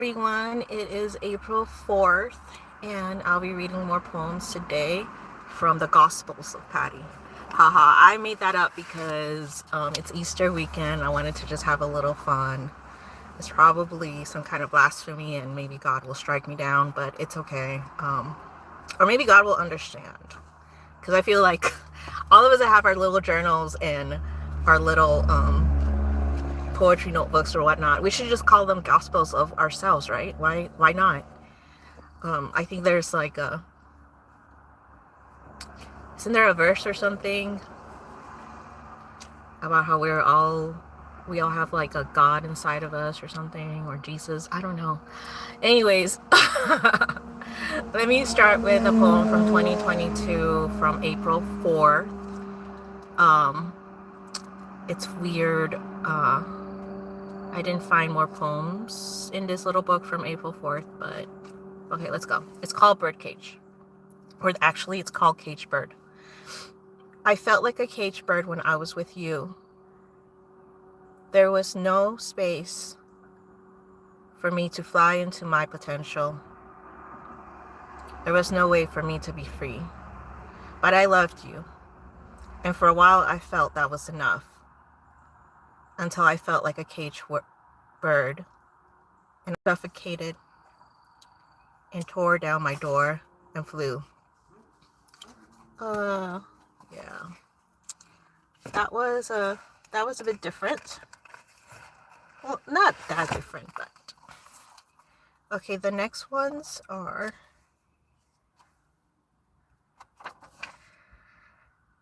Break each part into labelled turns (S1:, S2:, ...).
S1: Everyone, it is April 4th, and I'll be reading more poems today from the Gospels of Patty. Haha, I made that up because it's Easter weekend. I wanted to just have a little fun. It's probably some kind of blasphemy, and maybe God will strike me down, but it's okay. Or maybe God will understand. Because I feel like all of us that have our little journals and our little poetry notebooks or whatnot, we should just call them gospels of ourselves, right? Why not? I think there's like isn't there a verse or something about how we all have like a God inside of us or something, or Jesus? I don't know. Anyways, let me start with a poem from 2022 from April 4th. It's weird. I didn't find more poems in this little book from April 4th, but okay, let's go. It's called Birdcage. Or actually, it's called Cage Bird. I felt like a cage bird when I was with you. There was no space for me to fly into my potential. There was no way for me to be free. But I loved you. And for a while, I felt that was enough. Until I felt like a cage bird. And I suffocated and tore down my door and flew. Yeah. That was a bit different. Well, not that different, but okay, the next ones are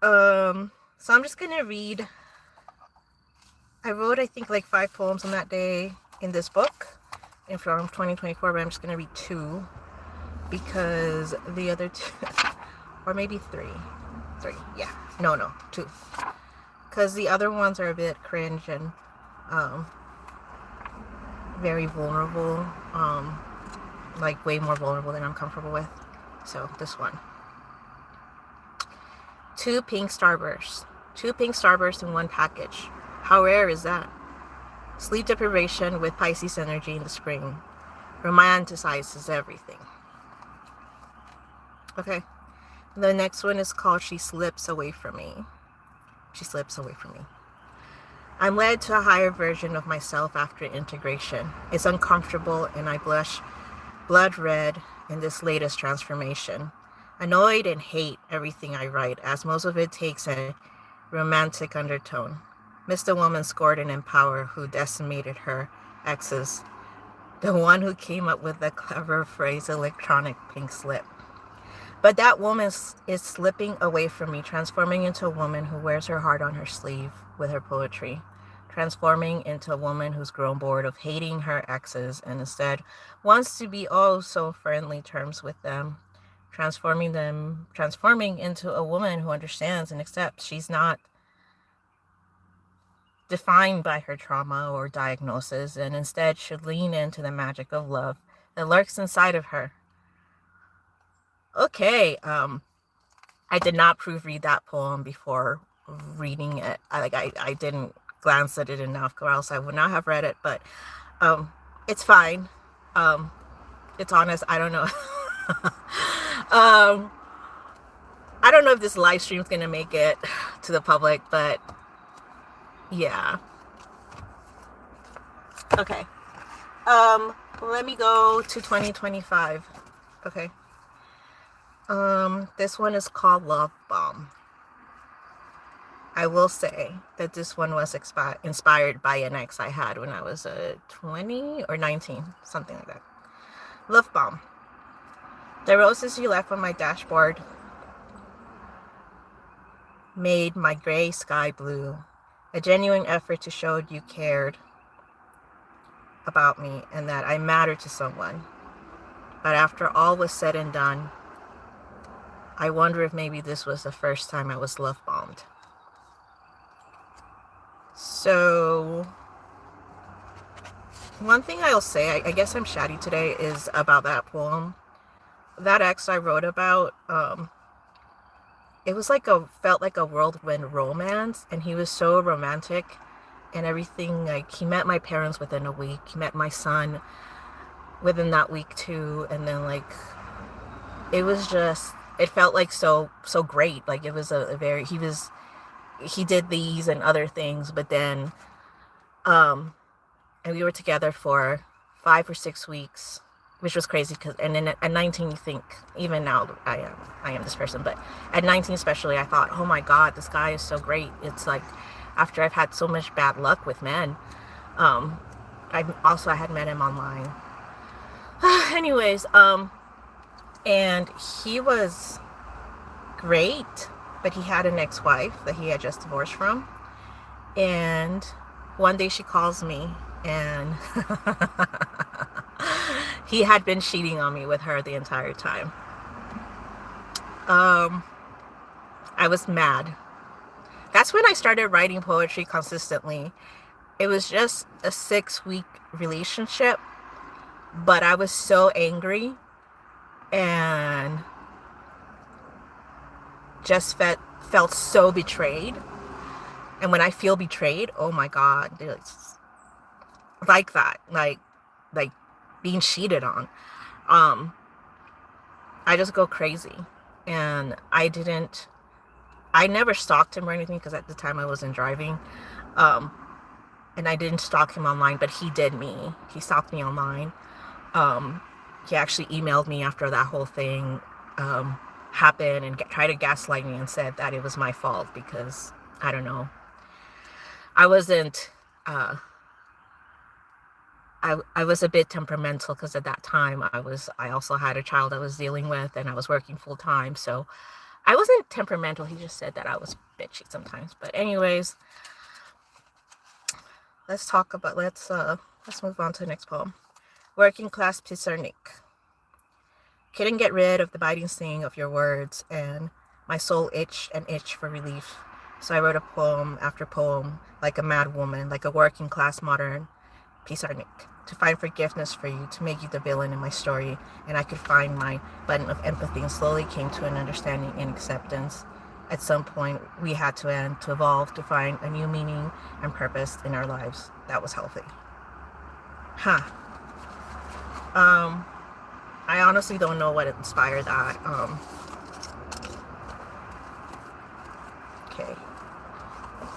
S1: so I'm just gonna read. I wrote, I think, like 5 poems on that day in this book and from 2024, but I'm just gonna read 2 because the other 2 or maybe 3, yeah, no, 2, because the other ones are a bit cringe and very vulnerable, like way more vulnerable than I'm comfortable with. So this one. 2 pink starbursts. 2 pink starbursts in one package. How rare is that? Sleep deprivation with Pisces energy in the spring romanticizes everything. Okay. The next one is called She Slips Away From Me. She slips away from me. I'm led to a higher version of myself after integration. It's uncomfortable and I blush blood red in this latest transformation. Annoyed and hate everything I write, as most of it takes a romantic undertone. Miss the woman scored and in power who decimated her exes. The one who came up with the clever phrase electronic pink slip. But that woman is slipping away from me, transforming into a woman who wears her heart on her sleeve with her poetry. Transforming into a woman who's grown bored of hating her exes and instead wants to be oh so friendly terms with them. Transforming into a woman who understands and accepts she's not defined by her trauma or diagnosis and instead should lean into the magic of love that lurks inside of her. Okay, I did not proofread that poem before reading it. I didn't glance at it enough, or else I would not have read it. But it's fine. It's honest. I don't know. I don't know if this live stream is gonna make it to the public, but yeah. Okay. Let me go to 2025. Okay. This one is called Love Bomb. I will say that this one was inspired by an ex I had when I was 20 or 19, something like that. Love Bomb. The roses you left on my dashboard made my gray sky blue. A genuine effort to show you cared about me and that I mattered to someone. But after all was said and done, I wonder if maybe this was the first time I was love bombed. So, one thing I'll say, I guess I'm chatty today, is about that poem. That ex I wrote about, it was felt like a whirlwind romance, and he was so romantic and everything. Like, he met my parents within a week. He met my son within that week too. And then like, it was just, it felt like so great. Like it was a very, he did these and other things, but then, and we were together for 5 or 6 weeks, which was crazy. Cause, and then at 19, you think, even now I am this person, but at 19 especially, I thought, oh my God, this guy is so great. It's like, after I've had so much bad luck with men, I had met him online. Anyways, and he was great, but he had an ex-wife that he had just divorced from. And one day she calls me, and he had been cheating on me with her the entire time. I was mad. That's when I started writing poetry consistently. It was just a 6-week relationship, but I was so angry and just felt so betrayed. And when I feel betrayed, oh my God, it's like that, like being cheated on. I just go crazy. And I never stalked him or anything, because at the time I wasn't driving. And I didn't stalk him online, but he did me. He stalked me online. He actually emailed me after that whole thing happened and tried to gaslight me and said that it was my fault because, I don't know, I wasn't, I was a bit temperamental, because at that time I also had a child I was dealing with, and I was working full time. So I wasn't temperamental. He just said that I was bitchy sometimes. But anyways, let's move on to the next poem. Working Class Pizarnik. Couldn't get rid of the biting sting of your words, and my soul itched and itched for relief. So I wrote a poem after poem, like a mad woman, like a working class modern Pizarnik, to find forgiveness for you, to make you the villain in my story, and I could find my button of empathy, and slowly came to an understanding and acceptance. At some point, we had to end, to evolve, to find a new meaning and purpose in our lives that was healthy. I honestly don't know what inspired that. Okay.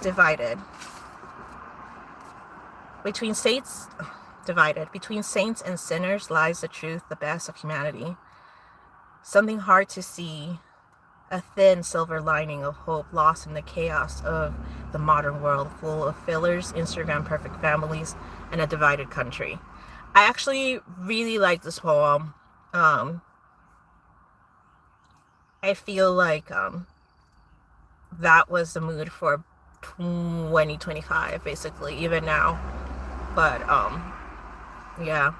S1: Divided. Between saints and sinners lies the truth, the best of humanity. Something hard to see, a thin silver lining of hope lost in the chaos of the modern world, full of fillers, Instagram perfect families, and a divided country. I actually really like this poem. I feel like that was the mood for 2025, basically, even now. But yeah.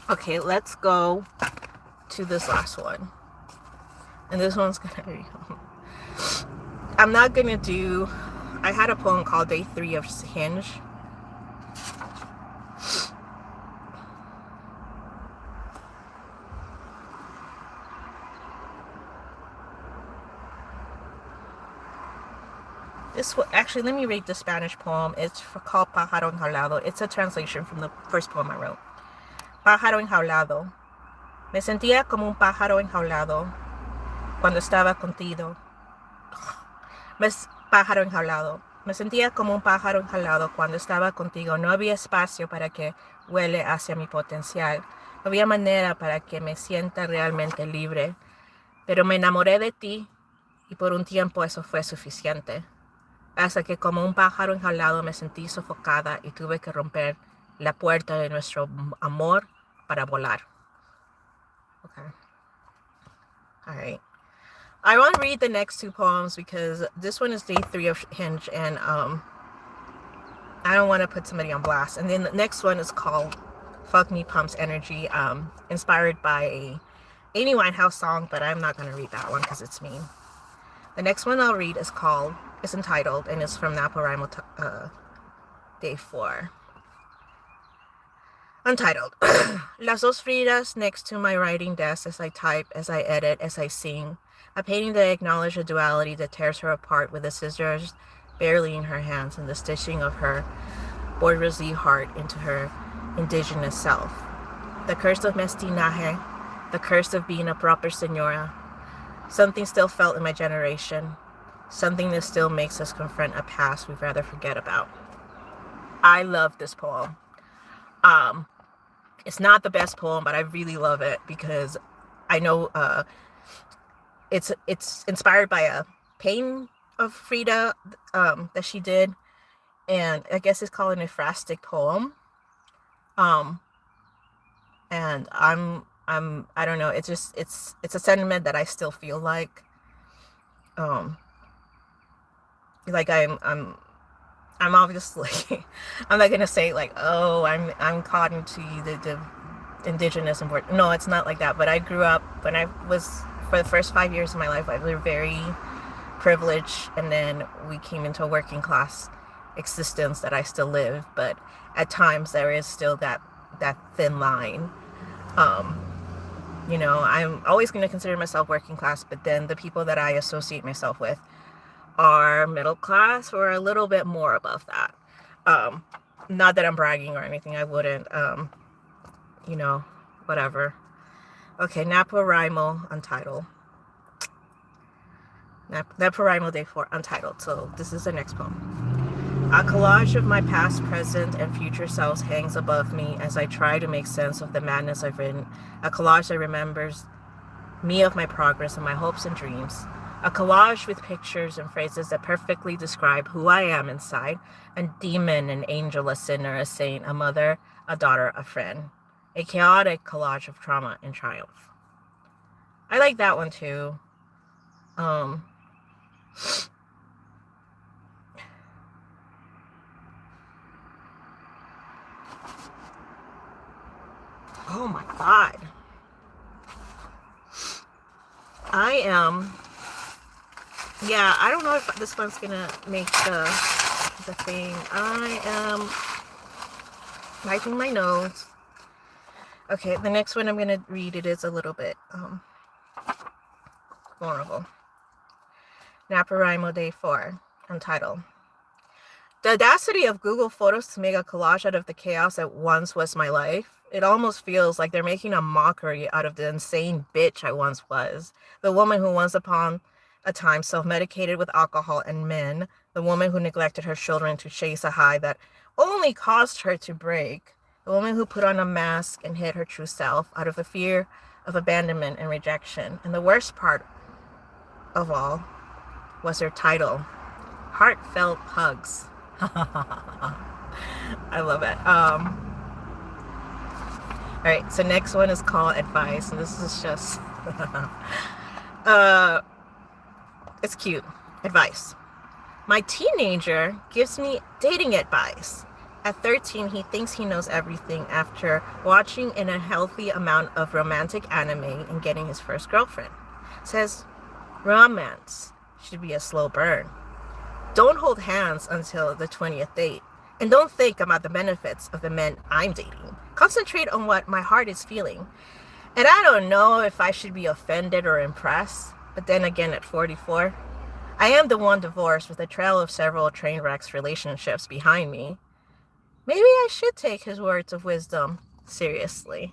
S1: Okay, let's go to this last one. And this one's gonna be, I'm not gonna do, I had a poem called Day 3 of Hinge. Actually, let me read the Spanish poem. It's called Pájaro Enjaulado. It's a translation from the first poem I wrote. Pájaro enjaulado. Me sentía como un pájaro enjaulado cuando estaba contigo. Pájaro enjaulado. Me sentía como un pájaro enjaulado cuando estaba contigo. No había espacio para que huele hacia mi potencial. No había manera para que me sienta realmente libre. Pero me enamoré de ti y por un tiempo eso fue suficiente. Hasta que como un pájaro enjaulado me sentí sofocada y tuve que romper la puerta de nuestro amor para volar. Okay. All right. I want to read the next 2 poems because this one is Day 3 of Hinge, and I don't want to put somebody on blast. And then the next one is called Fuck Me Pumps Energy, inspired by a Amy Winehouse song, but I'm not going to read that one because it's mean. The next one I'll read is entitled, and it's from NaPoWriMo, Day 4. Untitled. Las dos Fridas next to my writing desk as I type, as I edit, as I sing. A painting that acknowledges a duality that tears her apart with the scissors barely in her hands and the stitching of her bourgeoisie heart into her indigenous self. The curse of mestinaje, the curse of being a proper señora. Something still felt in my generation. Something that still makes us confront a past we'd rather forget about. I love this poem. It's not the best poem, but I really love it because I know it's inspired by a painting of Frida that she did, and I guess it's called an ekphrastic poem. And I don't know, it's a sentiment that I still feel like I'm obviously I'm not gonna say like, oh, I'm caught into the indigenous import. No, it's not like that. But I grew up, when I was, for the first 5 years of my life, I was very privileged, and then we came into a working class existence that I still live, but at times there is still that thin line. You know, I'm always going to consider myself working class, but then the people that I associate myself with are middle class or a little bit more above that. Not that I'm bragging or anything, I wouldn't, you know, whatever. Okay, NaPoWriMo, Untitled. NaPoWriMo Day 4, Untitled. So this is the next poem. A collage of my past, present, and future selves hangs above me as I try to make sense of the madness I've written. A collage that remembers me of my progress and my hopes and dreams. A collage with pictures and phrases that perfectly describe who I am inside. A demon, an angel, a sinner, a saint, a mother, a daughter, a friend. A chaotic collage of trauma and triumph. I like that one too. Oh my God. I don't know if this one's gonna make the thing. I am writing my notes. Okay, the next one I'm gonna read, it is a little bit vulnerable. NaPoWriMo Day 4, Untitled. The audacity of Google Photos to make a collage out of the chaos that once was my life. It almost feels like they're making a mockery out of the insane bitch I once was. The woman who once upon a time self-medicated with alcohol and men. The woman who neglected her children to chase a high that only caused her to break. The woman who put on a mask and hid her true self out of the fear of abandonment and rejection. And the worst part of all was her title, Heartfelt Hugs. I love it. All right, so next one is called Advice, and this is just it's cute. Advice. My teenager gives me dating advice. At 13, he thinks he knows everything after watching an unhealthy amount of romantic anime and getting his first girlfriend. Says romance should be a slow burn. Don't hold hands until the 20th date. And don't think about the benefits of the men I'm dating. Concentrate on what my heart is feeling. And I don't know if I should be offended or impressed. But then again, at 44, I am the one divorced with a trail of several train wrecks relationships behind me. Maybe I should take his words of wisdom seriously.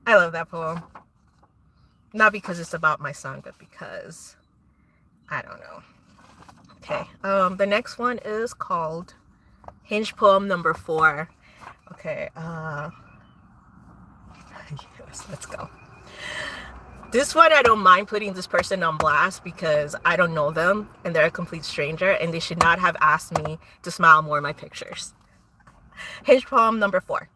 S1: I love that poem. Not because it's about my son, but because, I don't know. Okay, the next one is called Hinge Poem number 4. Okay, yes, let's go. This one, I don't mind putting this person on blast because I don't know them and they're a complete stranger and they should not have asked me to smile more in my pictures. Hinge Poem number 4.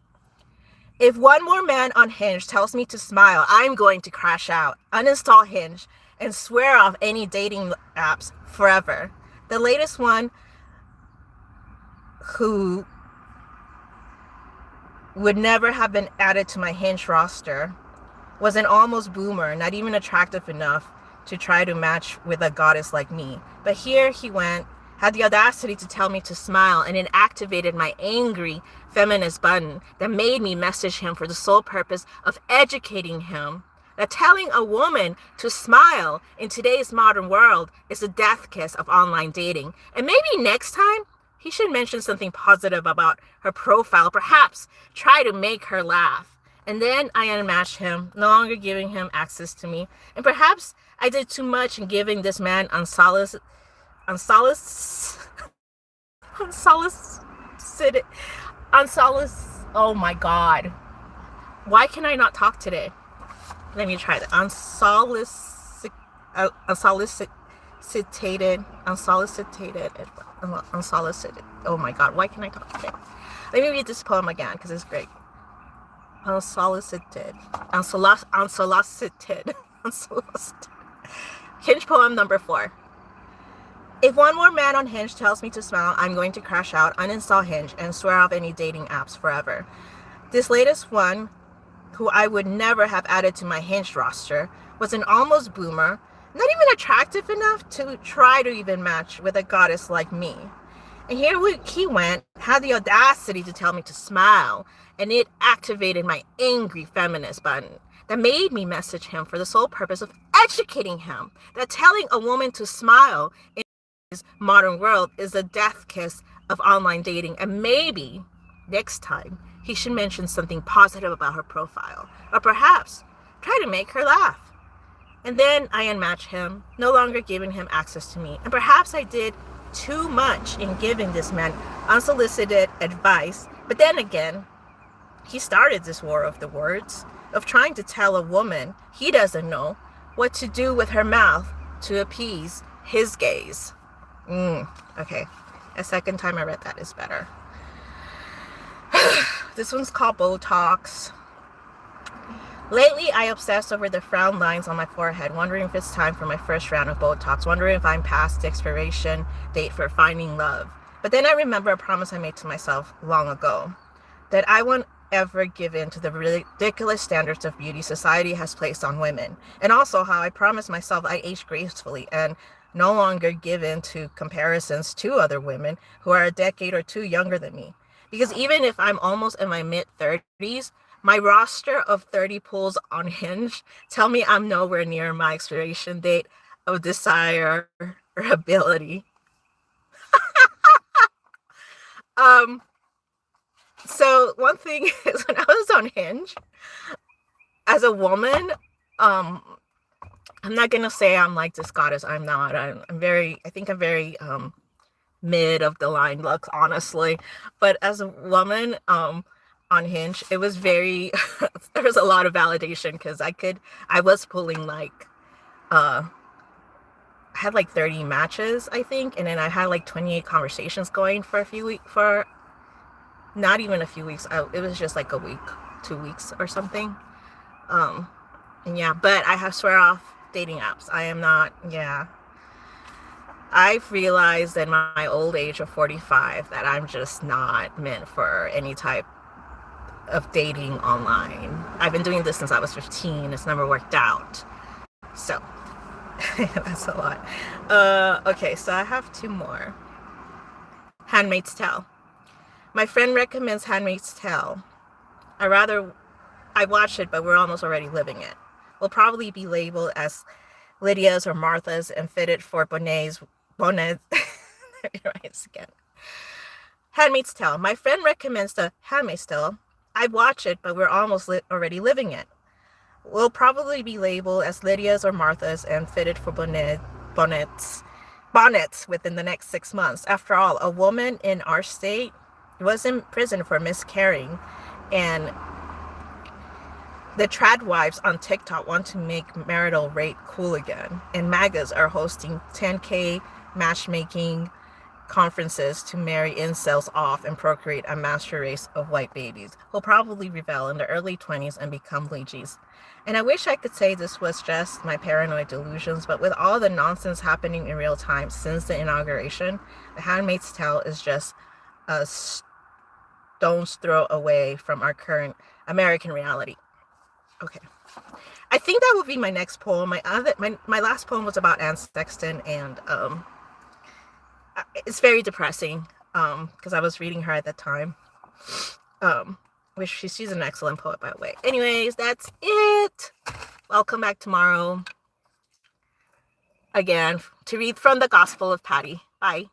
S1: If one more man on Hinge tells me to smile, I'm going to crash out, uninstall Hinge, and swear off any dating apps forever. The latest one who would never have been added to my Hinge roster was an almost boomer, not even attractive enough to try to match with a goddess like me. But here he went, had the audacity to tell me to smile, and it activated my angry feminist button that made me message him for the sole purpose of educating him that telling a woman to smile in today's modern world is the death kiss of online dating. And maybe next time, he should mention something positive about her profile, perhaps try to make her laugh. And then I unmatched him, no longer giving him access to me. And perhaps I did too much in giving this man unsolicited, oh my God. Why can I not talk today? Let me try that. Unsolicited, oh my God, why can I talk today? Let me read this poem again because it's great. Unsolicited. Hinge poem number 4. If one more man on Hinge tells me to smile, I'm going to crash out, uninstall Hinge, and swear off any dating apps forever. This latest one, who I would never have added to my Hinge roster, was an almost boomer, not even attractive enough to try to even match with a goddess like me. And here he went, had the audacity to tell me to smile, and it activated my angry feminist button that made me message him for the sole purpose of educating him that telling a woman to smile in this modern world is a death kiss of online dating, and maybe next time he should mention something positive about her profile, or perhaps try to make her laugh. And then I unmatched him, no longer giving him access to me, and perhaps I did too much in giving this man unsolicited advice. But then again, he started this war of the words, of trying to tell a woman he doesn't know what to do with her mouth to appease his gaze. Okay, a second time I read that is better. This one's called Botox. Lately, I obsess over the frown lines on my forehead, wondering if it's time for my first round of Botox, wondering if I'm past the expiration date for finding love. But then I remember a promise I made to myself long ago, that I won't ever give in to the ridiculous standards of beauty society has placed on women, and also how I promised myself I age gracefully and no longer give in to comparisons to other women who are a decade or two younger than me. Because even if I'm almost in my mid-30s, my roster of 30 pulls on Hinge tell me I'm nowhere near my expiration date of desire or ability. So one thing is, when I was on Hinge, as a woman, I'm not gonna say I'm like this goddess. I'm not. I think I'm very mid of the line looks, honestly. But as a woman, on Hinge, it was very there was a lot of validation because I was pulling like I had like 30 matches, I think, and then I had like 28 conversations going for a few weeks, for not even a few weeks. It was just like a week, 2 weeks or something. And yeah, but I have swear off dating apps. I am not, yeah. I've realized in my old age of 45 that I'm just not meant for any type of dating online. I've been doing this since I was 15. It's never worked out. So, that's a lot. Okay, so I have 2 more. Handmaid's Tale. My friend recommends Handmaid's Tale. I watched it, but we're almost already living it. We'll probably be labeled as Lydia's or Martha's and fitted for Bonnet's. Let me write this again. Handmaid's Tale. My friend recommends the Handmaid's Tale. I watch it, but we're almost already living it. We'll probably be labeled as Lydia's or Martha's and fitted for bonnets within the next 6 months. After all, a woman in our state was in prison for miscarrying, and the trad wives on TikTok want to make marital rape cool again, and MAGAs are hosting 10K matchmaking conferences to marry incels off and procreate a master race of white babies who'll probably rebel in their early 20s and become legies. And I wish I could say this was just my paranoid delusions, but with all the nonsense happening in real time since the inauguration, The Handmaid's Tale is just a stone's throw away from our current American reality. Okay, I think that would be my next poem. My last poem was about Anne Sexton, and it's very depressing because I was reading her at that time. Which she's an excellent poet, by the way. Anyways, that's it. I'll come back tomorrow again to read from the Gospel of Patty. Bye.